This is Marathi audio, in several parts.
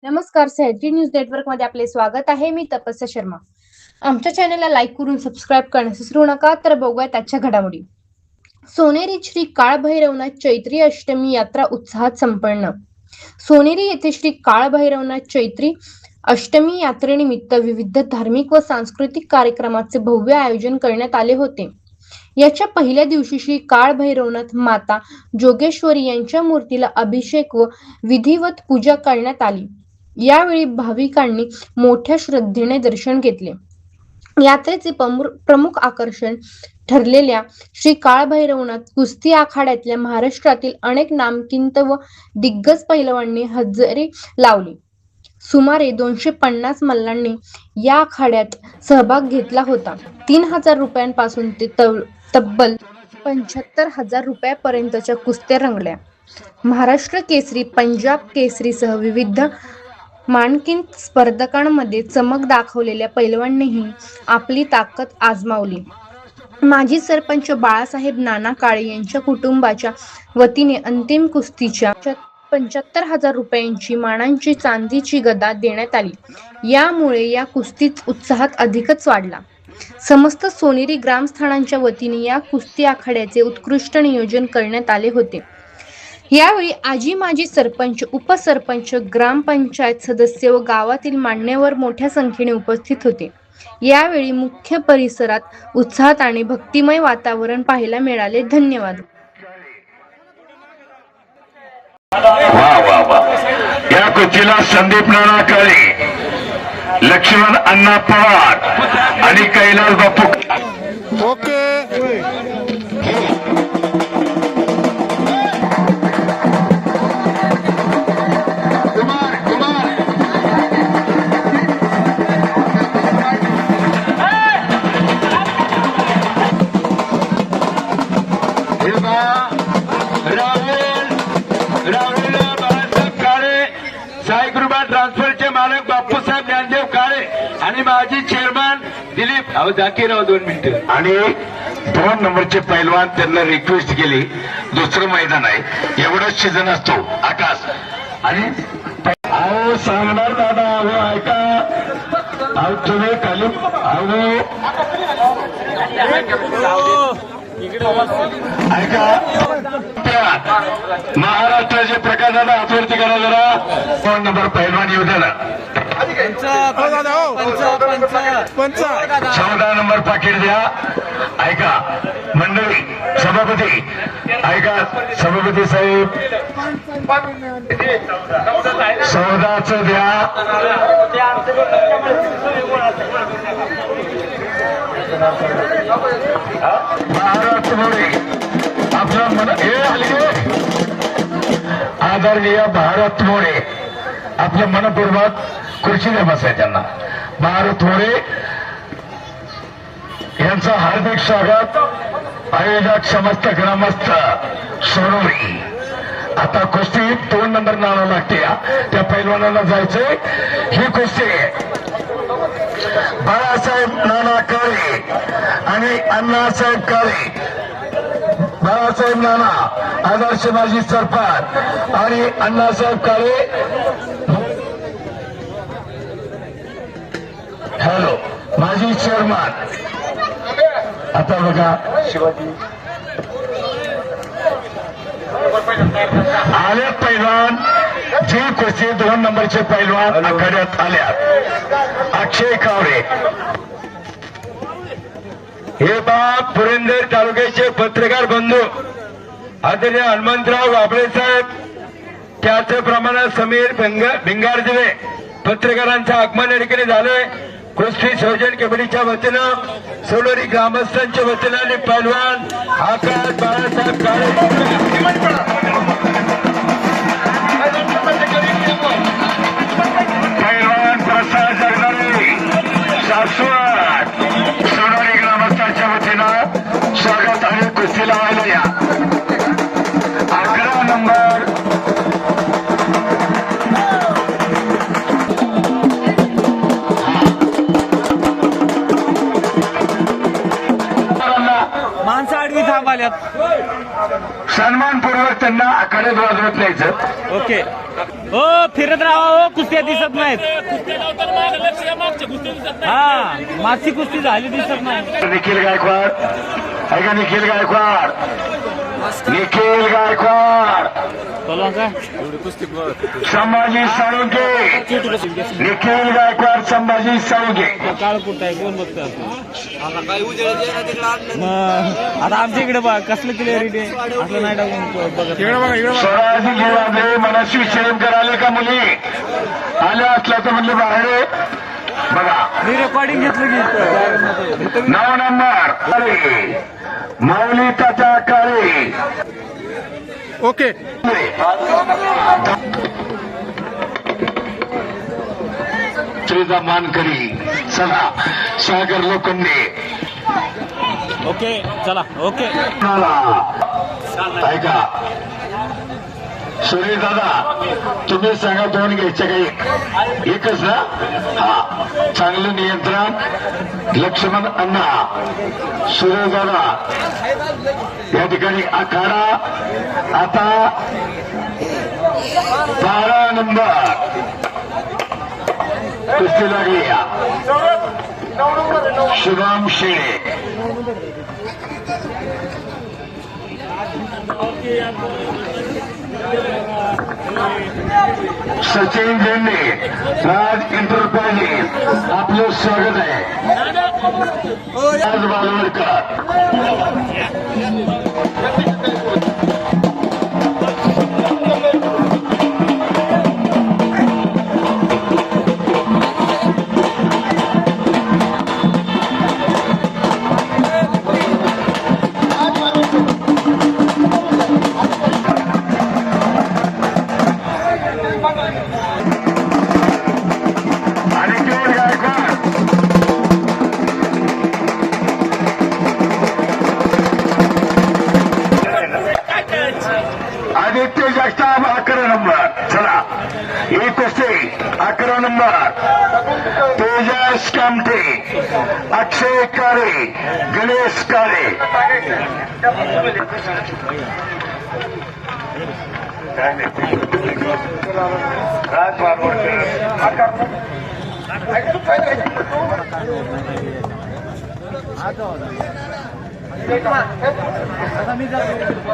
नमस्कार, सह्याद्री न्यूज नेटवर्क मध्ये आपले स्वागत आहे. मी तपस्या शर्मा. आमच्या चॅनलला लाईक करून सबस्क्राईब करण्यास विसरू नका. तर बघूया त्याच्या घडामोडी. सोनेरी श्री काळभैरवनाथ चैत्री अष्टमी यात्रा उत्साहात संपन्न. सोनेरी येथे श्री काळभैरवनाथ चैत्री अष्टमी यात्रेनिमित्त विविध धार्मिक व सांस्कृतिक कार्यक्रमाचे भव्य आयोजन करण्यात आले होते. याच्या पहिल्या दिवशी श्री काळभैरवनाथ माता जोगेश्वरी यांच्या मूर्तीला अभिषेक व विधिवत पूजा करण्यात आली. यावेळी भाविकांनी मोठ्या श्रद्धेने दर्शन घेतले. यात्रेचे प्रमुख आकर्षण ठरलेल्या श्री काळभैरवनाथ कुस्ती आखाड्यातल्या महाराष्ट्रातील अनेक नामवंत व दिग्गज पैलवानांनी हजेरी लावली. सुमारे 250 मल्लांनी या आखाड्यात सहभाग घेतला होता. 3000 रुपयांपासून ते तब्बल 75,000 रुपयांपर्यंतच्या कुस्त्या रंगल्या. महाराष्ट्र केसरी, पंजाब केसरीसह विविध मानांकित स्पर्धांमध्ये चमक दाखवलेल्या पैलवानांनीही आपली ताकद आजमावली. माजी सरपंच बाळासाहेब नाना काळे यांच्या कुटुंबाच्या वतीने अंतिम कुस्तीच्या 75,000 रुपयांची मानाची चांदीची गदा देण्यात आली. यामुळे या कुस्तीत उत्साहात अधिकच वाढला. समस्त सोनेरी ग्रामस्थांच्या वतीने या कुस्ती आखाड्याचे उत्कृष्ट नियोजन करण्यात आले होते. यावेळी आजी माजी सरपंच, उपसरपंच, ग्रामपंचायत सदस्य व गावातील मान्यवर मोठ्या संख्येने उपस्थित होते. यावेळी मुख्य परिसरात उत्साहात आणि भक्तिमय वातावरण पाहायला मिळाले. धन्यवाद. वा वा वा. या कुस्तीला संदीप नाना काळे, लक्ष्मण अण्णा पवार आणि कैलास बापू. ओके. ट्रान्सफरचे मालक बापूसाहेब ज्ञानदेव काळे आणि माजी चेअरमन दिलीप जाकीरराव 2 मिनिटं. आणि 2 नंबरचे पैलवान त्यांना रिक्वेस्ट केली, दुसरं मैदान आहे, एवढंच सीझन असतो आकाश. आणि सांगणार दादा, अहो ऐका, तुम्ही खाली ऐका, महाराष्ट्राचे प्रकाश दादा हातवरती करा जरा. 2 नंबर पैलवान येऊ द्या ना. 14 नंबर पाकिट द्या. ऐका मंडळी, सभापती ऐका, सभापती साहेब 14चं द्या. महाराष्ट्र मोरे आपला मन हे आले. आदरणीय भारत मोरे आपल्या मनपूर्वक खुर्चीने बसाय. त्यांना भारत मोरे यांचं हार्दिक स्वागत. आयोजक समस्त ग्रामस्थ सोनोरी. आता कुस्ती 2 नंबर नाव लागते. त्या पैलवानाला जायचंय. ही कुस्ती बाळासाहेब नाना काळे आणि अण्णासाहेब काळे. बाळासाहेब नाना आदर्श माजी सरपंच आणि अण्णासाहेब काळे हॅलो माजी चेअरमन. आता बघा शिवाजी आले पैलवान. जी कुस्ती 2 नंबरचे पैलवान आखाड्यात आल्या. अक्षय कावरे हे बाप पुरंदर तालुक्याचे पत्रकार बंधू आदरणीय हनुमंतराव गाबळे साहेब, त्याचप्रमाणे समीर भिंगारदिवे पत्रकारांचं आगमन या ठिकाणी झालंय. कुस्ती सौजन कमिटीच्या वतीनं, सोलोरी ग्रामस्थांच्या वतीनं आणि पैलवान आकाश बाळासाहेब काळे, पैलवान प्रसाद जगदाळे शाश्वत, सोलोरी ग्रामस्थांच्या वतीनं स्वागत आणि कुस्ती लावायला या. 11 नंबर माणसं आडवी थांबाल्यात. सन्मानपूर्वक त्यांना आखाड्यात वाजवत न्यायचं. ओके. हो फिरत राहा हो, कुस्त्या दिसत नाहीत. हा मागची कुस्ती झाली दिसत नाही. निखिल गायकवाड आहे का? निखिल गायकवाड, निखिल गायकवाड, बोला का संभाजी साळुंके, निखिल गायकवाड, संभाजी साळुंके. काळ कुठं आहे कोण बघतं आता आमच्या इकडे बघा कसलं क्लिअरिटी असं नाही टाकून बघत. स्वराजी घेवाले मनस्वी शेरकर आले का मुली आल्या असल्या तर म्हणले बाहेर बघा. मी रेकॉर्डिंग घेतलं की 9 नंबर काळे, माऊली तात्या काळे. ओके. श्रीजा मानकरी, चला सागर लोखंडे. ओके चला ओके. ऐका सुरेश दादा, तुम्ही सांगा 2 घ्यायचे काही? एकच ना? हा, चांगलं नियंत्रण. लक्ष्मण अण्णा, सुरेश दादा या ठिकाणी आखाडा आता 12 नंबर कुस्ती लागली. शुभम शेळे, सचिन झेंडे, राज एंटरप्राइजेस आपलं स्वागत आहे. राज बालवडकर, आदित्य जगताप 11 नंबर. चला एक कुस्ती 11 नंबर. तेजस कामटे, अक्षय काळे, गणेश काळे.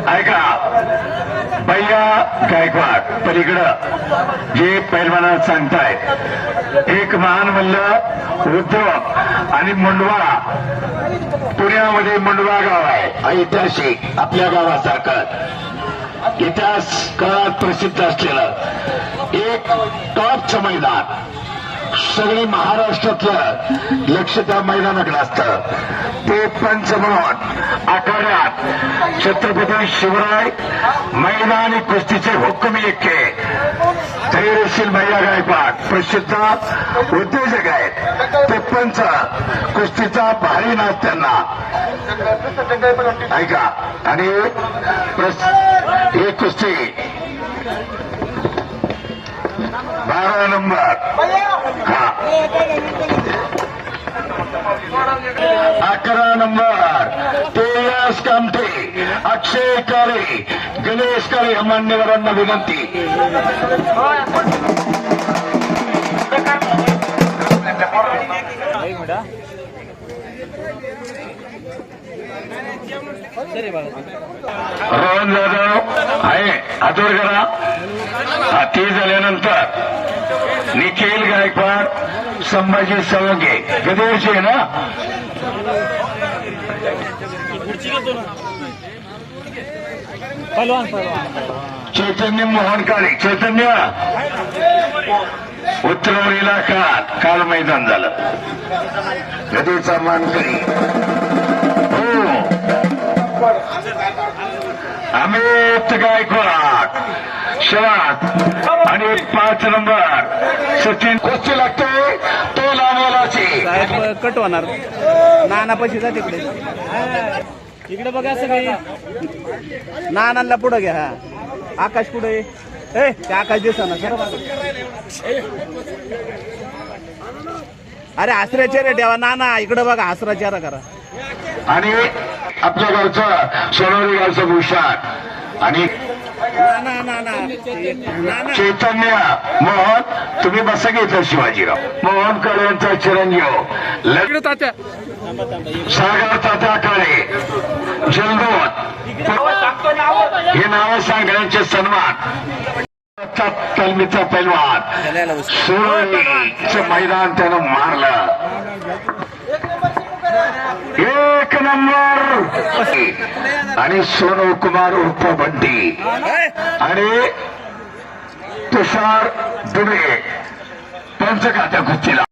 ऐका भैया गायकवाड पलीकडं जे पैलवाना सांगतायत, एक महान मल्ल उद्धव आणि मुंडवा, पुण्यामध्ये मुंडवा गाव आहे ऐतिहासिक, आपल्या गावासारखं इतिहास काळात प्रसिद्ध असलेलं एक टॉपचं मैदान. सगळे महाराष्ट्रातलं लक्ष त्या मैदानाकडे असतं. ते पंच म्हणून आखाड्यात छत्रपती शिवराय मैदानी कुस्तीचे हुक्कमी एक्के धैर्यशील भैया गायकवाड प्रसिद्ध उद्योजक आहेत. ते पंच कुस्तीचा भारी नाच त्यांना. ऐका आणि एक कुस्ती 12 नंबर. हा 11 नंबर. तेजस कामटे, अक्षय काळे, गणेश काळे या मान्यवरांना विनंती. रोहन जाधव आहे हातोड करा. हाती झाल्यानंतर निखिल गायकवाड, संभाजी साळुंके गदेवशी आहे ना. चैतन्य मोहन काळे, चैतन्य उत्तरवरील काल मैदान झालं. गदेचा मानकरी अमित गायकवाड शरात आणि 5 नंबर सचिन. कुस्ती लागते तो लांबवालाची. साहेब कट होणार. नाना पैसे जा तिकडे, इकडे बघा असं काही. नानांना पुढं घ्या. हा आकाश पुढे ए ते आकाश दिसना. अरे हसरा चेहरा ठेवा नाना. इकडे बघा हसरा चेहरा करा. आणि आपल्या गावचं सोनवडी गावचं भूषण आणि चैतन्य मोहन तुम्ही बसा घेतलं शिवाजीराव मोहन काळे यांचा चिरंजीव इकडे तात्या सागर तात्या काळे जलदोत हे नाव सांगण्याचे सन्मान तालमीचा पैलवान सुरळीचं मैदान त्यानं मारलं एक नंबर आणि सोनू कुमार उर्फ बंटी आणि तुषार दुबे पंच खात्या कुस्तीला